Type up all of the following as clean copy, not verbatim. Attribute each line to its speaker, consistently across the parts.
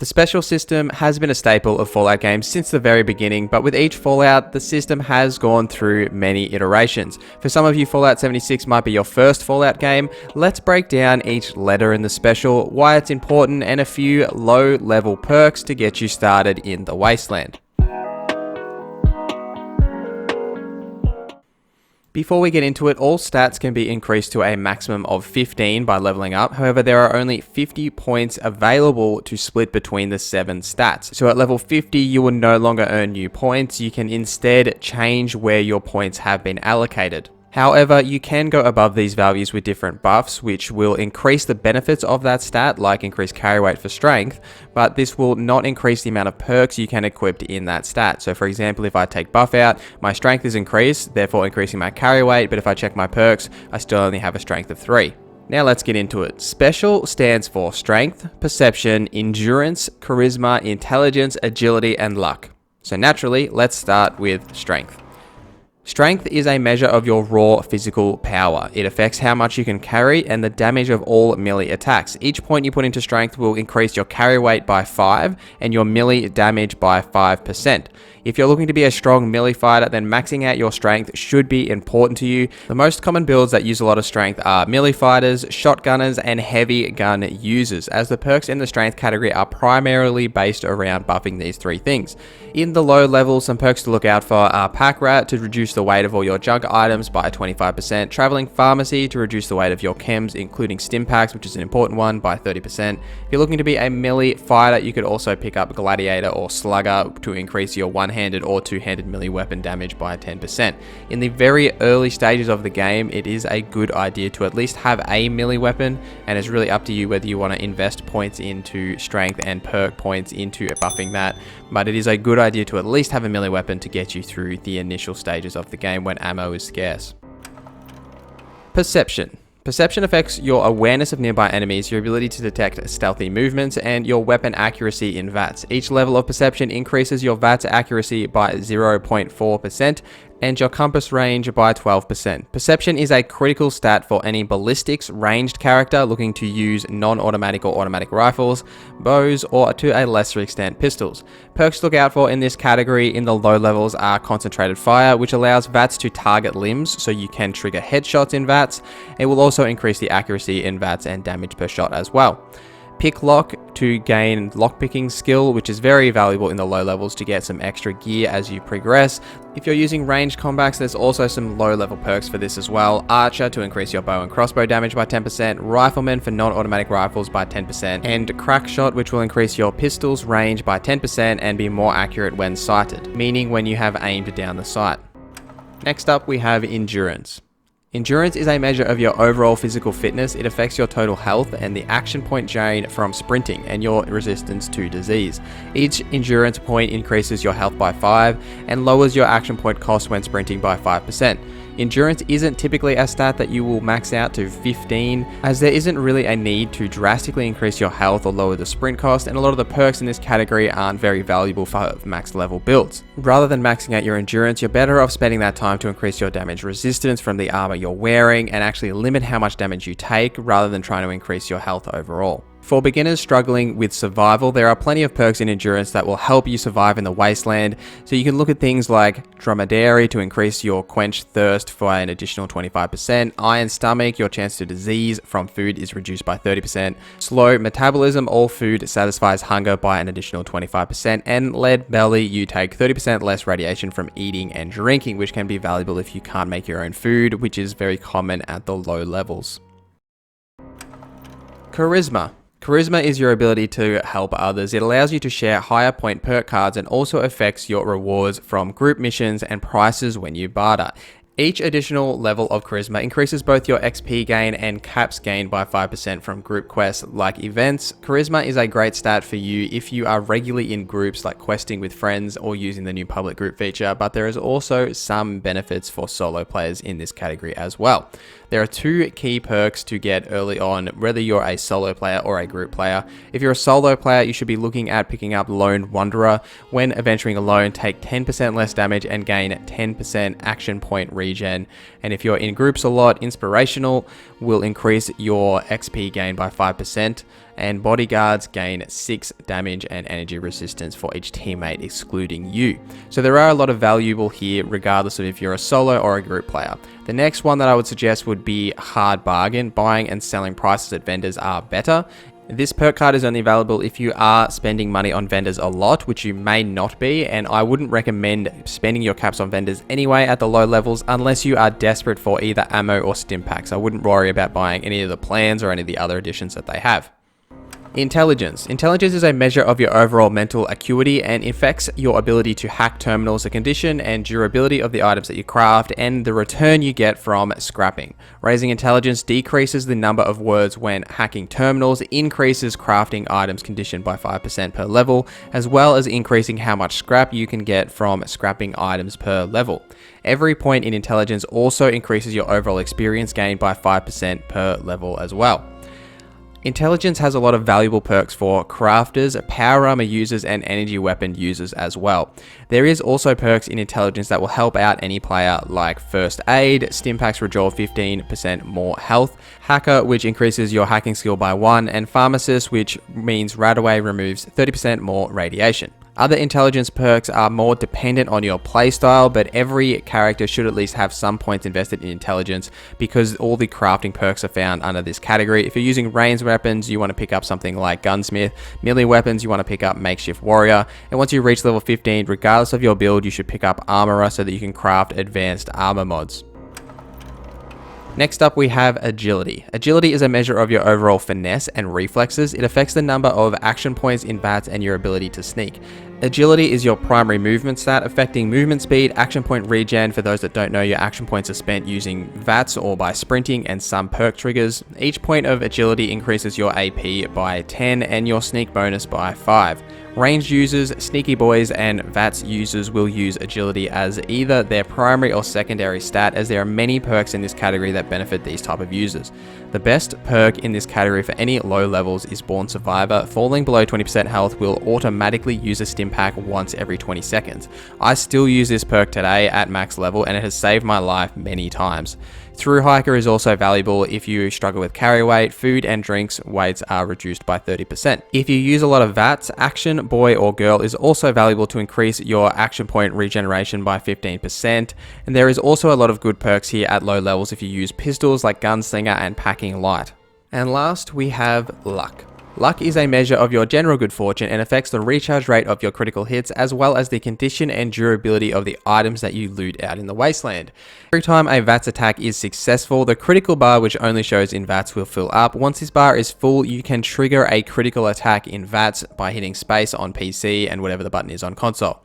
Speaker 1: The special system has been a staple of Fallout games since the very beginning, but with each Fallout, the system has gone through many iterations. For some of you, Fallout 76 might be your first Fallout game. Let's break down each letter in the special, why it's important, and a few low-level perks to get you started in the Wasteland. Before we get into it, all stats can be increased to a maximum of 15 by leveling up. However, there are only 50 points available to split between the 7 stats. So at level 50, you will no longer earn new points. You can instead change where your points have been allocated. However, you can go above these values with different buffs, which will increase the benefits of that stat, like increased carry weight for strength, but this will not increase the amount of perks you can equip in that stat. So for example, if I take buff out, my strength is increased, therefore increasing my carry weight, but if I check my perks, I still only have a strength of 3. Now let's get into it. Special stands for Strength, Perception, Endurance, Charisma, Intelligence, Agility, and Luck. So naturally, let's start with Strength. Strength is a measure of your raw physical power. It affects how much you can carry and the damage of all melee attacks. Each point you put into strength will increase your carry weight by 5 and your melee damage by 5%. If you're looking to be a strong melee fighter, then maxing out your strength should be important to you. The most common builds that use a lot of strength are melee fighters, shotgunners, and heavy gun users, as the perks in the strength category are primarily based around buffing these 3 things. In the low levels, some perks to look out for are Pack Rat to reduce the weight of all your junk items by 25%, Traveling Pharmacy to reduce the weight of your chems, including stim packs, which is an important one, by 30%. If you're looking to be a melee fighter, you could also pick up Gladiator or Slugger to increase your one-handed or two-handed melee weapon damage by 10%. In the very early stages of the game, it is a good idea to at least have a melee weapon, and it's really up to you whether you want to invest points into strength and perk points into buffing that, but it is a good idea to at least have a melee weapon to get you through the initial stages of the game when ammo is scarce. Perception. Perception affects your awareness of nearby enemies, your ability to detect stealthy movements, and your weapon accuracy in VATS. Each level of perception increases your VATS accuracy by 0.4% and your compass range by 12%. Perception is a critical stat for any ballistics ranged character looking to use non-automatic or automatic rifles, bows, or to a lesser extent pistols. Perks to look out for in this category in the low levels are Concentrated Fire, which allows VATS to target limbs so you can trigger headshots in VATS. It will also increase the accuracy in VATS and damage per shot as well. Pick Lock to gain lockpicking skill, which is very valuable in the low levels to get some extra gear as you progress. If you're using ranged combats, there's also some low level perks for this as well. Archer to increase your bow and crossbow damage by 10%, Rifleman for non-automatic rifles by 10%, and Crack Shot, which will increase your pistol's range by 10% and be more accurate when sighted, meaning when you have aimed down the sight. Next up, we have Endurance. Endurance is a measure of your overall physical fitness. It affects your total health and the action point gain from sprinting and your resistance to disease. Each endurance point increases your health by 5 and lowers your action point cost when sprinting by 5%. Endurance isn't typically a stat that you will max out to 15, as there isn't really a need to drastically increase your health or lower the sprint cost, and a lot of the perks in this category aren't very valuable for max level builds. Rather than maxing out your endurance, you're better off spending that time to increase your damage resistance from the armor you're wearing and actually limit how much damage you take rather than trying to increase your health overall. For beginners struggling with survival, there are plenty of perks in Endurance that will help you survive in the Wasteland. So you can look at things like Dromedary to increase your quench thirst for an additional 25%, Iron Stomach, your chance to disease from food is reduced by 30%, Slow Metabolism, all food satisfies hunger by an additional 25%, and Lead Belly, you take 30% less radiation from eating and drinking, which can be valuable if you can't make your own food, which is very common at the low levels. Charisma. Charisma is your ability to help others. It allows you to share higher point perk cards and also affects your rewards from group missions and prices when you barter. Each additional level of Charisma increases both your XP gain and caps gain by 5% from group quests like events. Charisma is a great stat for you if you are regularly in groups like questing with friends or using the new public group feature, but there is also some benefits for solo players in this category as well. There are 2 key perks to get early on, whether you're a solo player or a group player. If you're a solo player, you should be looking at picking up Lone Wanderer. When adventuring alone, take 10% less damage and gain 10% action point regen. And if you're in groups a lot, Inspirational will increase your XP gain by 5%, and Bodyguards gain 6 damage and energy resistance for each teammate excluding you. So there are a lot of valuable here regardless of if you're a solo or a group player. The next one that I would suggest would be Hard Bargain. Buying and selling prices at vendors are better. This perk card is only available if you are spending money on vendors a lot, which you may not be, and I wouldn't recommend spending your caps on vendors anyway at the low levels unless you are desperate for either ammo or stim packs. I wouldn't worry about buying any of the plans or any of the other additions that they have. Intelligence. Intelligence is a measure of your overall mental acuity and affects your ability to hack terminals, the condition and durability of the items that you craft, and the return you get from scrapping. Raising intelligence decreases the number of words when hacking terminals, increases crafting items condition by 5% per level, as well as increasing how much scrap you can get from scrapping items per level. Every point in intelligence also increases your overall experience gain by 5% per level as well. Intelligence has a lot of valuable perks for crafters, power armor users, and energy weapon users as well. There is also perks in intelligence that will help out any player, like First Aid, Stim Packs redraw 15% more health, Hacker, which increases your hacking skill by 1, and Pharmacist, which means Radaway removes 30% more radiation. Other intelligence perks are more dependent on your playstyle, but every character should at least have some points invested in intelligence because all the crafting perks are found under this category. If you're using ranged weapons, you want to pick up something like Gunsmith. Melee weapons, you want to pick up Makeshift Warrior. And once you reach level 15, regardless of your build, you should pick up Armorer so that you can craft advanced armor mods. Next up, we have Agility. Agility is a measure of your overall finesse and reflexes. It affects the number of action points in VATS and your ability to sneak. Agility is your primary movement stat, affecting movement speed, action point regen. For those that don't know, your action points are spent using VATS or by sprinting and some perk triggers. Each point of agility increases your AP by 10 and your sneak bonus by 5. Ranged users, sneaky boys, and VATS users will use agility as either their primary or secondary stat, as there are many perks in this category that benefit these type of users. The best perk in this category for any low levels is Born Survivor. Falling below 20% health will automatically use a stim pack once every 20 seconds. I still use this perk today at max level and it has saved my life many times. Through Hiker is also valuable if you struggle with carry weight. Food and drinks weights are reduced by 30%. If you use a lot of VATS, Action Boy or Girl is also valuable to increase your action point regeneration by 15%. And there is also a lot of good perks here at low levels if you use pistols like Gunslinger and Packing Light. And last, we have Luck. Luck is a measure of your general good fortune and affects the recharge rate of your critical hits as well as the condition and durability of the items that you loot out in the wasteland. Every time a VATS attack is successful, the critical bar, which only shows in VATS, will fill up. Once this bar is full, you can trigger a critical attack in VATS by hitting space on PC and whatever the button is on console.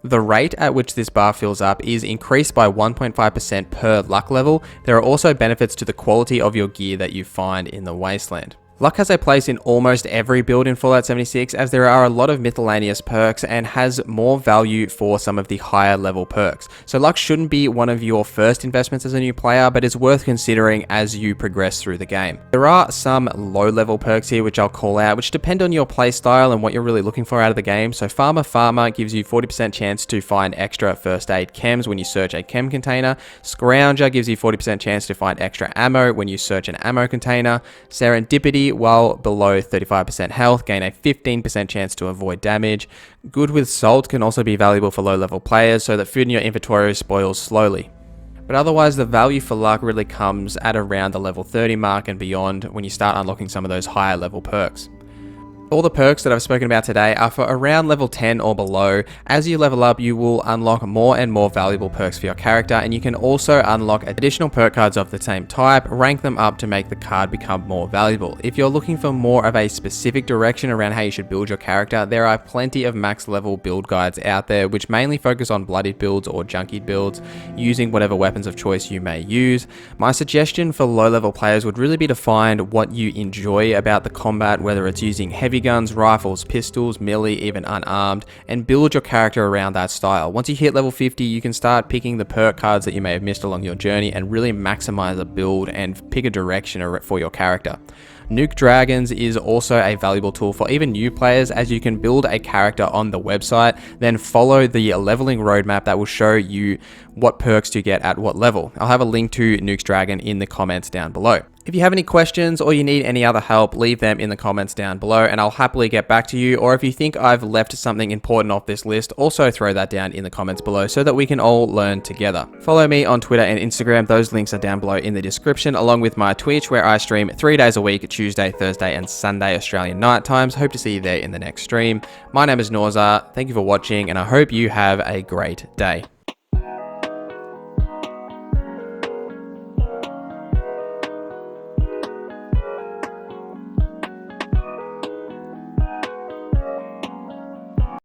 Speaker 1: The rate at which this bar fills up is increased by 1.5% per luck level. There are also benefits to the quality of your gear that you find in the wasteland. Luck has a place in almost every build in Fallout 76, as there are a lot of miscellaneous perks and has more value for some of the higher level perks. So Luck shouldn't be one of your first investments as a new player, but it's worth considering as you progress through the game. There are some low level perks here which I'll call out, which depend on your play style and what you're really looking for out of the game. So Farmer gives you 40% chance to find extra first aid chems when you search a chem container. Scrounger gives you 40% chance to find extra ammo when you search an ammo container. Serendipity, while below 35% health, gain a 15% chance to avoid damage. Good with Salt can also be valuable for low level players so that food in your inventory spoils slowly. But otherwise, the value for Luck really comes at around the level 30 mark and beyond when you start unlocking some of those higher level perks. All the perks that I've spoken about today are for around level 10 or below. As you level up, you will unlock more and more valuable perks for your character, and you can also unlock additional perk cards of the same type, rank them up to make the card become more valuable. If you're looking for more of a specific direction around how you should build your character, there are plenty of max level build guides out there which mainly focus on bloodied builds or junkied builds, using whatever weapons of choice you may use. My suggestion for low level players would really be to find what you enjoy about the combat, whether it's using heavy guns, rifles, pistols, melee, even unarmed, and build your character around that style. Once you hit level 50, you can start picking the perk cards that you may have missed along your journey and really maximize a build and pick a direction for your character. Nuke Dragons is also a valuable tool for even new players, as you can build a character on the website, then follow the leveling roadmap that will show you what perks to get at what level. I'll have a link to Nuke's Dragon in the comments down below. If you have any questions or you need any other help, leave them in the comments down below and I'll happily get back to you. Or if you think I've left something important off this list, also throw that down in the comments below so that we can all learn together. Follow me on Twitter and Instagram. Those links are down below in the description, along with my Twitch, where I stream 3 days a week, Tuesday, Thursday, and Sunday Australian night times. Hope to see you there in the next stream. My name is NorZZa. Thank you for watching and I hope you have a great day.